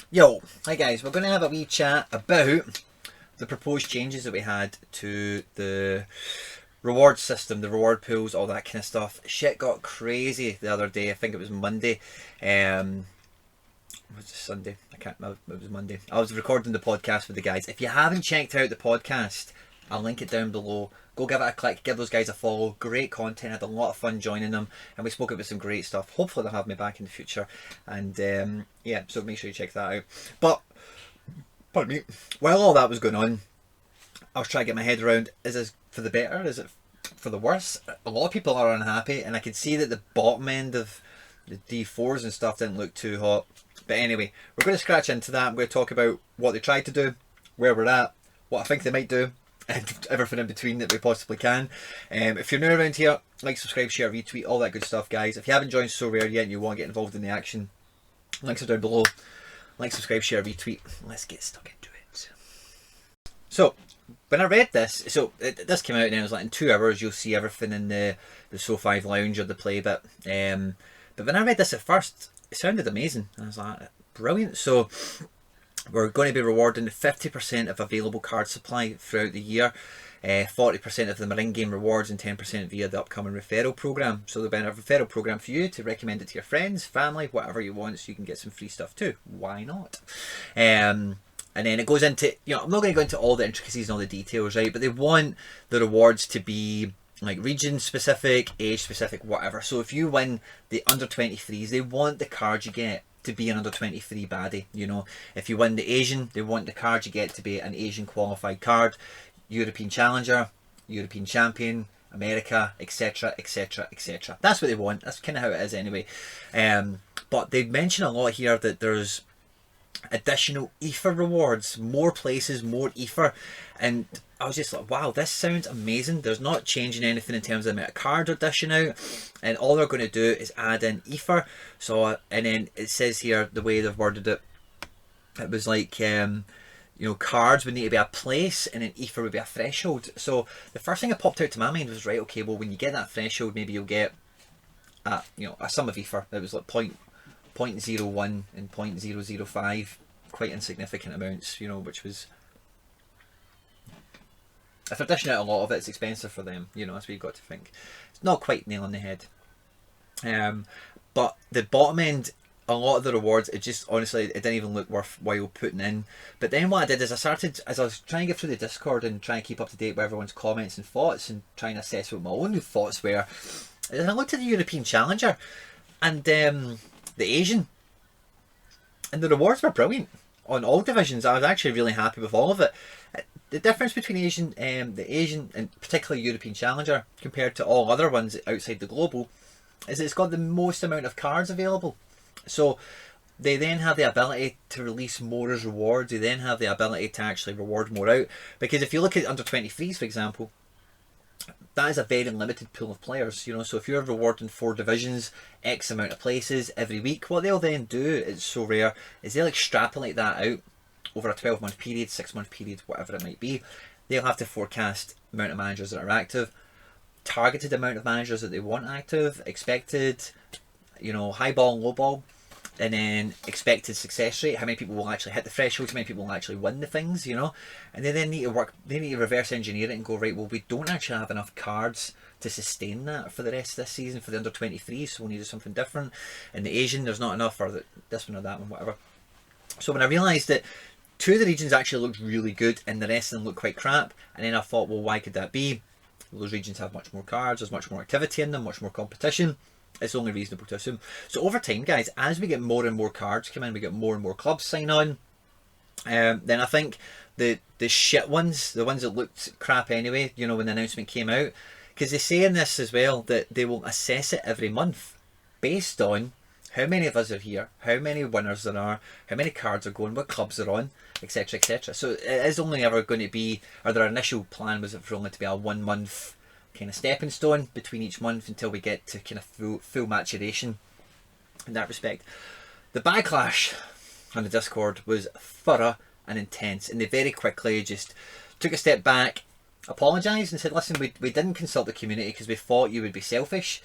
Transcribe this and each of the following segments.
Yo, hi guys, we're going to have a wee chat about the proposed changes that we had to the reward system, the reward pools, all that kind of stuff. Shit got crazy the other day. I think it was Monday. Was it Sunday? I can't remember. It was Monday. I was recording the podcast with the guys. If you haven't checked out the podcast, I'll link it down below. Go give it a click, give those guys a follow. Great content, had a lot of fun joining them, and we spoke about some great stuff. Hopefully they'll have me back in the future. And yeah, so make sure you check that out. But, pardon me, while all that was going on, I was trying to get my head around, is this for the better? Is it for the worse? A lot of people are unhappy, and I could see that the bottom end of the D4s and stuff didn't look too hot. But anyway, we're going to scratch into that. I'm going to talk about what they tried to do, where we're at, what I think they might do, and everything in between that we possibly can. If you're new around here, like, subscribe, share, retweet, all that good stuff, guys. If you haven't joined SoRare yet and you want to get involved in the action, links are down below. Like, subscribe, share, retweet. Let's get stuck into it. So, when I read this, this came out and it was like in 2 hours you'll see everything in the So5 lounge or the play bit. But when I read this at first, it sounded amazing. I was like, brilliant. So we're going to be rewarding 50% of available card supply throughout the year. 40% of them are in-game rewards and 10% via the upcoming referral program. So there'll be a referral program for you to recommend it to your friends, family, whatever you want, so you can get some free stuff too. Why not? And then it goes into, I'm not going to go into all the intricacies and all the details, right? But they want the rewards to be like region specific, age specific, whatever. So if you win the under 23s, they want the card you get to be an under 23 baddie. If you win the Asian, they want the card you get to be an Asian qualified card. European Challenger, European Champion, America, etc, etc, etc. That's what they want. That's kind of how it is anyway. But they mention a lot here that there's additional ether rewards, more places, more ether, and I was just like, wow, this sounds amazing. There's not changing anything in terms of the amount of cards they're dishing out, and all they're going to do is add in ether. So, and then it says here, the way they've worded it, it was like cards would need to be a place and then ether would be a threshold. So the first thing that popped out to my mind was, right, okay, well, when you get that threshold, maybe you'll get a sum of ether. It was like 0.01 and 0.005, quite insignificant amounts, which was, if they're dishing out a lot of it, it's expensive for them, that's what you've got to think. It's not quite nail on the head. But the bottom end, a lot of the rewards, it just, honestly, it didn't even look worthwhile putting in. But then what I did is as I was trying to get through the Discord and trying to keep up to date with everyone's comments and thoughts and trying to assess what my own thoughts were, and I looked at the European Challenger and the Asian, and the rewards were brilliant on all divisions. I was actually really happy with all of it. The difference between the Asian and particularly European Challenger compared to all other ones outside the global is it's got the most amount of cards available. So they then have the ability to release more as rewards. They then have the ability to actually reward more out. Because if you look at under 23s, for example, that is a very limited pool of players. So if you're rewarding 4 divisions, X amount of places every week, what they'll then do, is SoRare, is they'll extrapolate that out over a 12-month period, 6-month period, whatever it might be. They'll have to forecast the amount of managers that are active, targeted amount of managers that they want active, expected, high ball and low ball, and then expected success rate, how many people will actually hit the threshold, how many people will actually win the things, and they then need to reverse engineer it and go, right, well, we don't actually have enough cards to sustain that for the rest of this season for the under 23s, so we'll need something different. In the Asian, there's not enough, or this one or that one, whatever. So when I realised that 2 of the regions actually looked really good and the rest of them looked quite crap, and then I thought, well, why could that be? Well, those regions have much more cards, there's much more activity in them, much more competition. It's only reasonable to assume. So over time, guys, as we get more and more cards come in, we get more and more clubs sign on, then I think the shit ones, the ones that looked crap anyway, when the announcement came out, because they say in this as well that they will assess it every month based on how many of us are here, how many winners there are, how many cards are going, what clubs are on, etc, etc. So it is only ever going to be, or their initial plan was for only to be a 1 month kind of stepping stone between each month until we get to kind of full maturation in that respect. The backlash on the Discord was thorough and intense, and they very quickly just took a step back, apologised and said, listen, we didn't consult the community because we thought you would be selfish.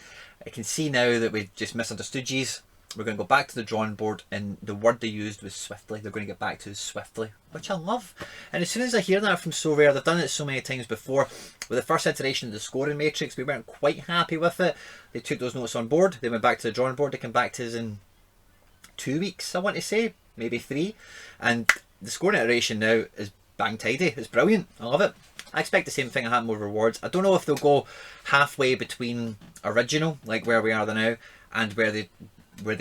I can see now that we just misunderstood yous. We're going to go back to the drawing board, and the word they used was swiftly. They're going to get back to us swiftly, which I love. And as soon as I hear that from SoRare, they've done it so many times before. With the first iteration of the scoring matrix, we weren't quite happy with it. They took those notes on board. They went back to the drawing board. They came back to us in 2 weeks, I want to say, maybe 3. And the scoring iteration now is bang tidy. It's brilliant. I love it. I expect the same thing to happen with rewards. I don't know if they'll go halfway between original, like where we are now, and where they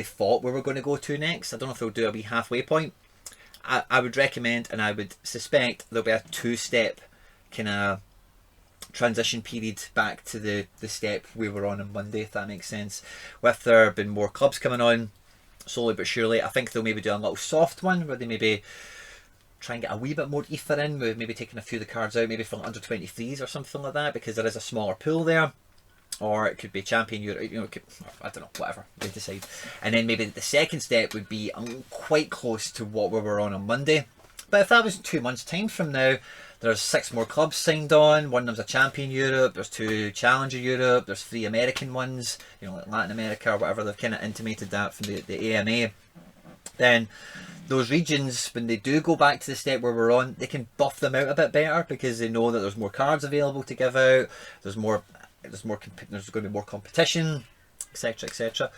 thought we were going to go to next. I don't know if they'll do a wee halfway point. I would recommend, and I would suspect, there'll be a 2-step kind of transition period back to the step we were on Monday, if that makes sense. With there been more clubs coming on, slowly but surely, I think they'll maybe do a little soft one where they maybe try and get a wee bit more ether in, with maybe taking a few of the cards out, maybe for under 23s or something like that, because there is a smaller pool there. Or it could be Champion Europe, I don't know, whatever they decide. And then maybe the second step would be quite close to what we were on Monday. But if that was 2 months' time from now, there's 6 more clubs signed on. One of them's a Champion Europe, there's 2 Challenger Europe, there's 3 American ones, like Latin America or whatever. They've kind of intimated that from the AMA. Then those regions, when they do go back to the step where we're on, they can buff them out a bit better because they know that there's more cards available to give out. There's going to be more competition, etc, etc.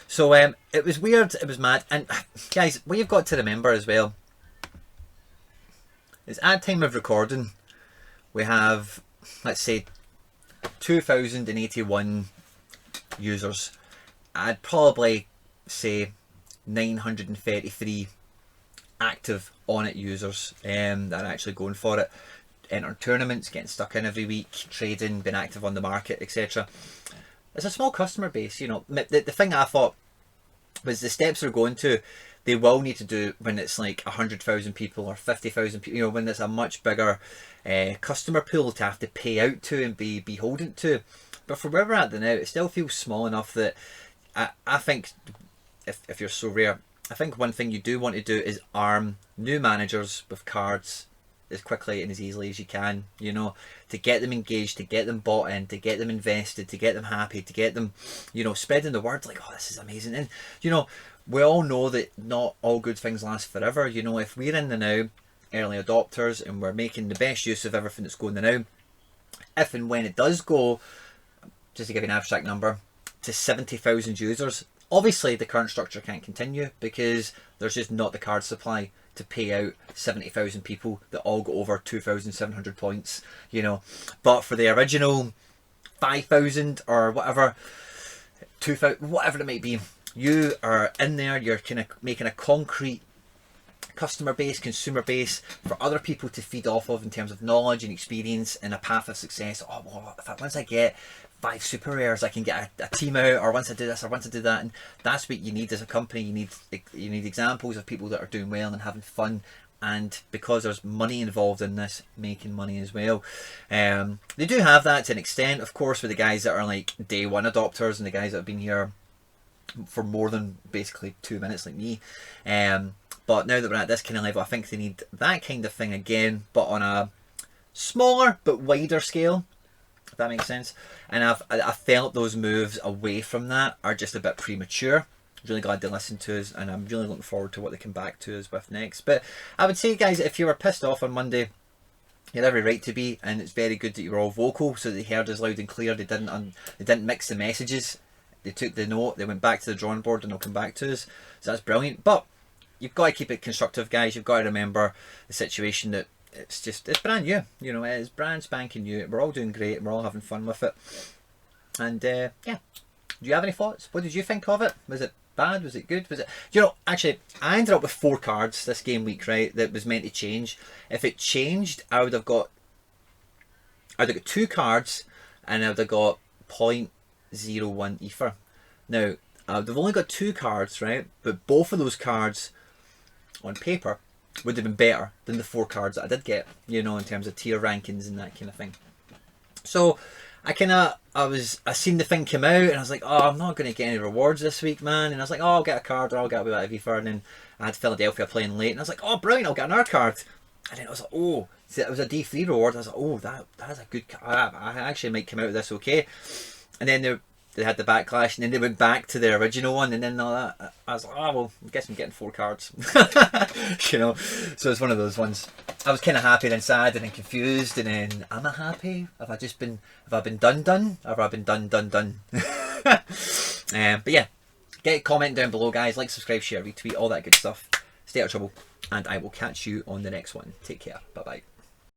So it was weird, it was mad. And guys, what you've got to remember as well is at time of recording we have, let's say, 2081 users. I'd probably say 933 active on it users that are actually going for it, entering tournaments, getting stuck in every week, trading, being active on the market, etc. It's a small customer base. The thing I thought was the steps they're going to, they will need to do when it's like 100,000 people or 50,000 people, when it's a much bigger customer pool to have to pay out to and be beholden to. But for where we're at now, it still feels small enough that I think if you're SoRare, I think one thing you do want to do is arm new managers with cards as quickly and as easily as you can, to get them engaged, to get them bought in, to get them invested, to get them happy, to get them, spreading the word like, oh, this is amazing. And, we all know that not all good things last forever. If we're in the now, early adopters, and we're making the best use of everything that's going the now, if and when it does go, just to give you an abstract number, to 70,000 users, obviously the current structure can't continue because there's just not the card supply to pay out 70,000 people that all go over 2,700 points, But for the original 5,000 or whatever, 2,000, whatever it might be, you are in there, you're kind of making a concrete customer base, consumer base for other people to feed off of in terms of knowledge and experience and a path of success. Oh, well, once I get 5 super rares, I can get a team out, or once I do this, or once I do that. And that's what you need as a company. You need examples of people that are doing well and having fun, and because there's money involved in this, making money as well. They do have that to an extent, of course, with the guys that are like day one adopters and the guys that have been here for more than basically 2 minutes like me. But now that we're at this kind of level, I think they need that kind of thing again, but on a smaller but wider scale, if that makes sense. And I felt those moves away from that are just a bit premature. Really glad they listened to us, and I'm really looking forward to what they come back to us with next. But I would say, guys, if you were pissed off on Monday, you had every right to be, and it's very good that you were all vocal, so they heard us loud and clear. They didn't mix the messages. They took the note, they went back to the drawing board, and they'll come back to us. So that's brilliant. But you've got to keep it constructive, guys. You've got to remember the situation that it's brand new. It's brand spanking new. We're all doing great. We're all having fun with it. And yeah, do you have any thoughts? What did you think of it? Was it bad? Was it good? Was it? Actually, I ended up with 4 cards this game week, right? That was meant to change. If it changed, I would have got 2 cards, and I would have got 0.01 ether. Now, they've only got 2 cards, right? But both of those cards on paper would have been better than the 4 cards that I did get, in terms of tier rankings and that kind of thing. So I seen the thing come out, and I was like, oh, I'm not going to get any rewards this week, man. And I was like, oh, I'll get a card, or I'll get a bit of ether. And then I had Philadelphia playing late, and I was like, oh, brilliant, I'll get another card. And then I was like, oh, it was a D3 reward. I was like, oh, that is a good card. I actually might come out of this okay. And then they had the backlash, and then they went back to their original one, and then all that. I was like, oh well, I guess I'm getting 4 cards. You know, so it's one of those ones. I was kind of happy, then sad, and then confused, and then am I happy? Have I been done? Or have I been done? But yeah, comment down below, guys. Like, subscribe, share, retweet, all that good stuff. Stay out of trouble, and I will catch you on the next one. Take care. Bye bye.